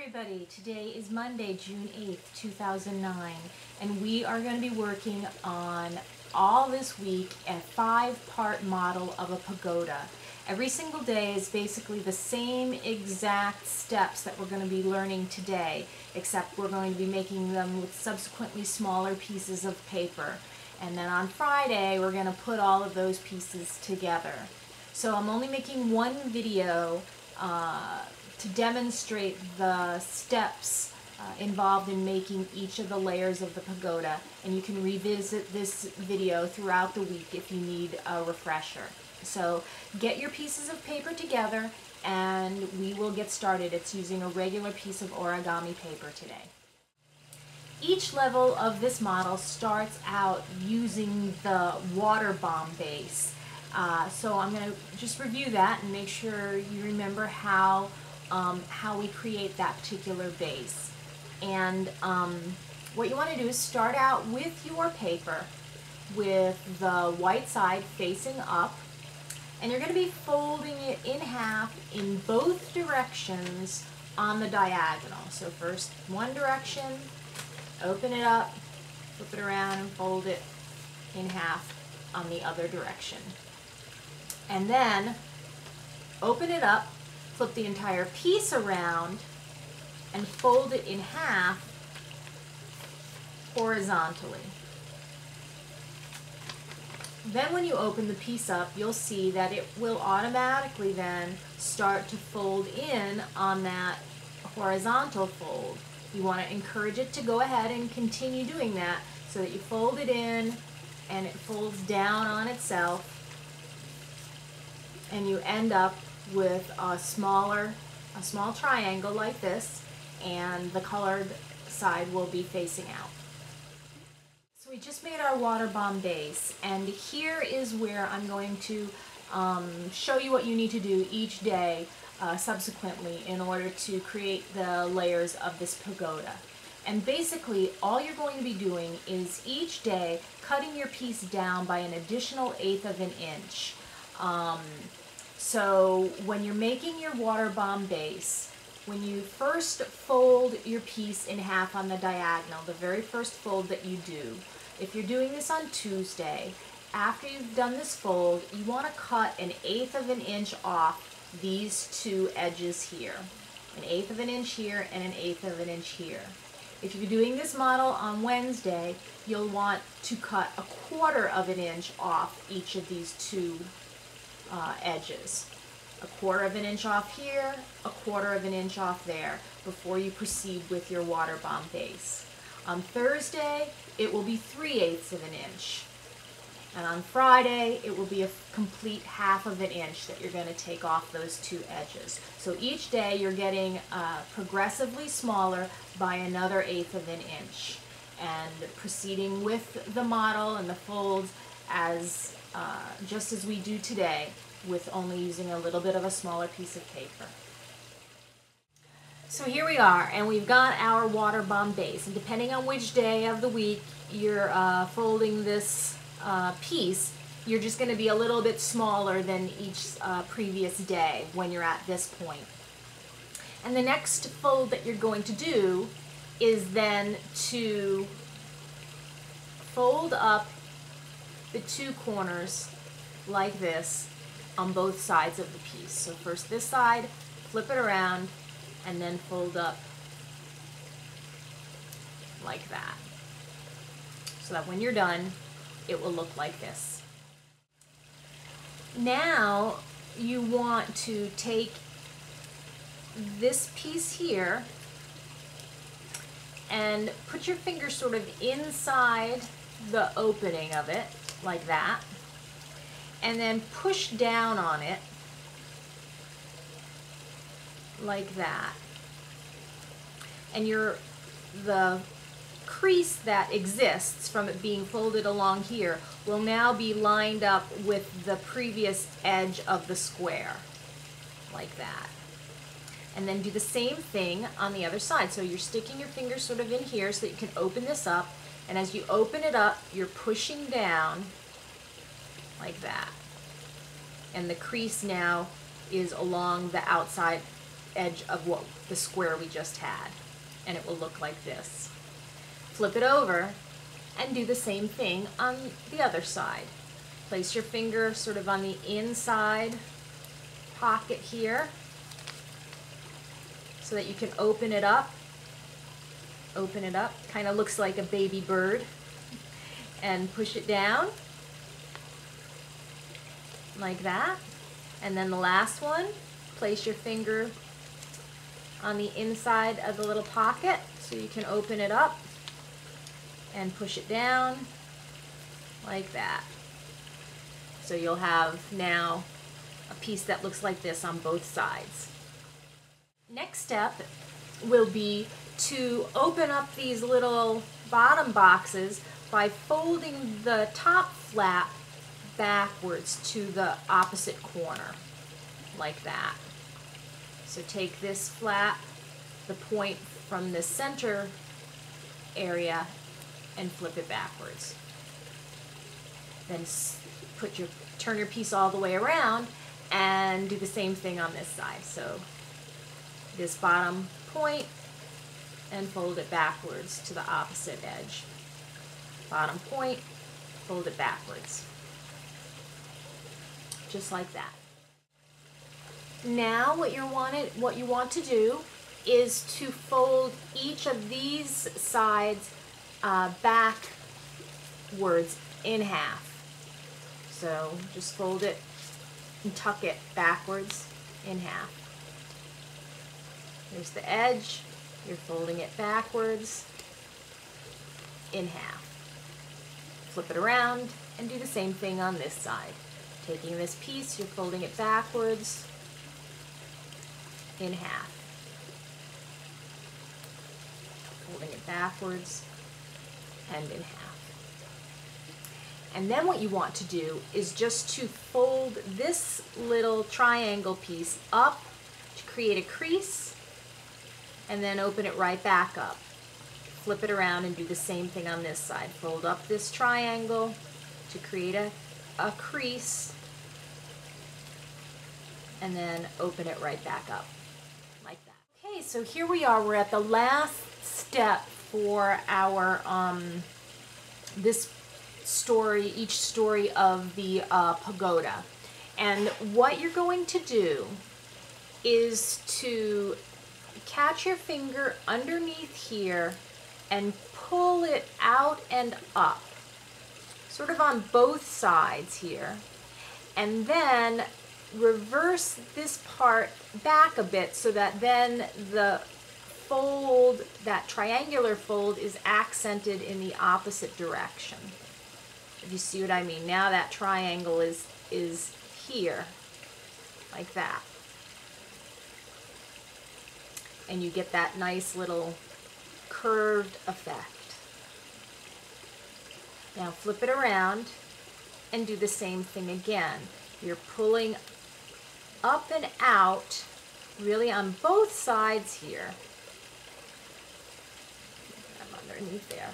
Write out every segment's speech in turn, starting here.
everybody, today is Monday, June 8th, 2009, and we are going to be working on all this week a 5-part model of a pagoda. Every single day is basically the same exact steps that we're going to be learning today, except we're going to be making them with subsequently smaller pieces of paper. And then on Friday, we're going to put all of those pieces together. So I'm only making one video to demonstrate the steps involved in making each of the layers of the pagoda, and you can revisit this video throughout the week if you need a refresher. So get your pieces of paper together and we will get started. It's using a regular piece of origami paper today. Each level of this model starts out using the water bomb base. So I'm going to just review that and make sure you remember how we create that particular base. And what you want to do is start out with your paper with the white side facing up, and you're going to be folding it in half in both directions on the diagonal. So first one direction, open it up, flip it around and fold it in half on the other direction. And then open it up, flip the entire piece around and fold it in half horizontally. Then when you open the piece up, you'll see that it will automatically then start to fold in on that horizontal fold. You want to encourage it to go ahead and continue doing that so that you fold it in and it folds down on itself, and you end up with a small triangle like this, and the colored side will be facing out. So we just made our water bomb base, and here is where I'm going to show you what you need to do each day subsequently in order to create the layers of this pagoda. And basically all you're going to be doing is each day cutting your piece down by an additional 1/8 of an inch. So when you're making your water bomb base, when you first fold your piece in half on the diagonal, the very first fold that you do, if you're doing this on Tuesday, after you've done this fold, you want to cut an 1/8 of an inch off these two edges here. An 1/8 of an inch here and an 1/8 of an inch here. If you're doing this model on Wednesday, you'll want to cut 1/4 of an inch off each of these two edges. 1/4 of an inch off here, 1/4 of an inch off there before you proceed with your water bomb base. On Thursday, it will be 3/8 of an inch. And on Friday, it will be a complete 1/2 of an inch that you're going to take off those two edges. So each day you're getting progressively smaller by another 1/8 of an inch, and proceeding with the model and the folds as just as we do today, with only using a little bit of a smaller piece of paper. So here we are, and we've got our water bomb base, and depending on which day of the week you're folding this piece, you're just going to be a little bit smaller than each previous day when you're at this point. And the next fold that you're going to do is then to fold up the two corners like this on both sides of the piece. So first this side, flip it around, and then fold up like that, so that when you're done, it will look like this. Now you want to take this piece here and put your finger sort of inside the opening of it, like that, and then push down on it like that. And the crease that exists from it being folded along here will now be lined up with the previous edge of the square, like that. And then do the same thing on the other side. So you're sticking your finger sort of in here so that you can open this up, and as you open it up, you're pushing down like that. And the crease now is along the outside edge of what the square we just had, and it will look like this. Flip it over and do the same thing on the other side. Place your finger sort of on the inside pocket here so that you can open it up. Open it up, kind of looks like a baby bird, and push it down like that. And then the last one, place your finger on the inside of the little pocket so you can open it up and push it down like that. So you'll have now a piece that looks like this on both sides. Next step will be to open up these little bottom boxes by folding the top flap backwards to the opposite corner, like that. So take this flap, the point from the center area, and flip it backwards. Then turn your piece all the way around and do the same thing on this side. So this bottom point and fold it backwards to the opposite edge. Bottom point, fold it backwards. Just like that. Now what you want to do is to fold each of these sides backwards in half. So just fold it and tuck it backwards in half. There's the edge. You're folding it backwards in half. Flip it around and do the same thing on this side. Taking this piece, you're folding it backwards in half. Folding it backwards and in half. And then what you want to do is just to fold this little triangle piece up to create a crease, and then open it right back up. Flip it around and do the same thing on this side. Fold up this triangle to create a crease, and then open it right back up like that. Okay, so here we are. We're at the last step for our this story, each story of the pagoda. And what you're going to do is to catch your finger underneath here and pull it out and up, sort of on both sides here, and then reverse this part back a bit so that then the fold, that triangular fold, is accented in the opposite direction. If you see what I mean. Now that triangle is here, like that. And you get that nice little curved effect. Now flip it around and do the same thing again. You're pulling up and out, really on both sides here. I'm underneath there.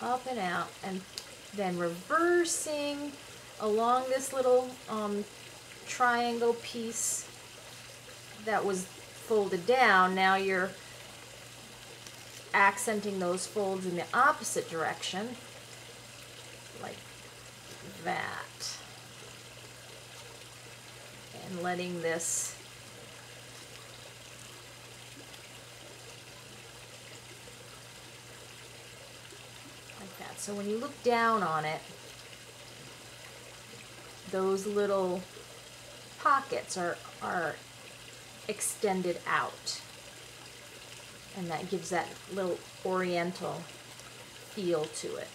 Up and out, and then reversing along this little triangle piece that was folded down. Now you're accenting those folds in the opposite direction, like that, and letting this like that. So when you look down on it, those little pockets are extended out, and that gives that little oriental feel to it.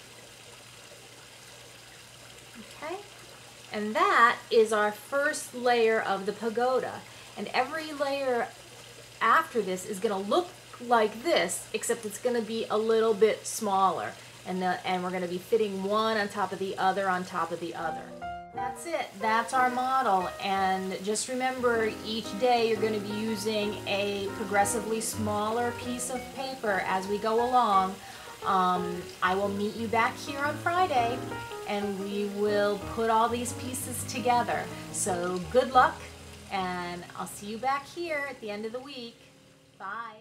Okay, and that is our first layer of the pagoda, and every layer after this is going to look like this, except it's going to be a little bit smaller, and we're going to be fitting one on top of the other on top of the other. That's it. That's our model. And just remember, each day you're going to be using a progressively smaller piece of paper as we go along. I will meet you back here on Friday, and we will put all these pieces together. So good luck And I'll see you back here at the end of the week. Bye.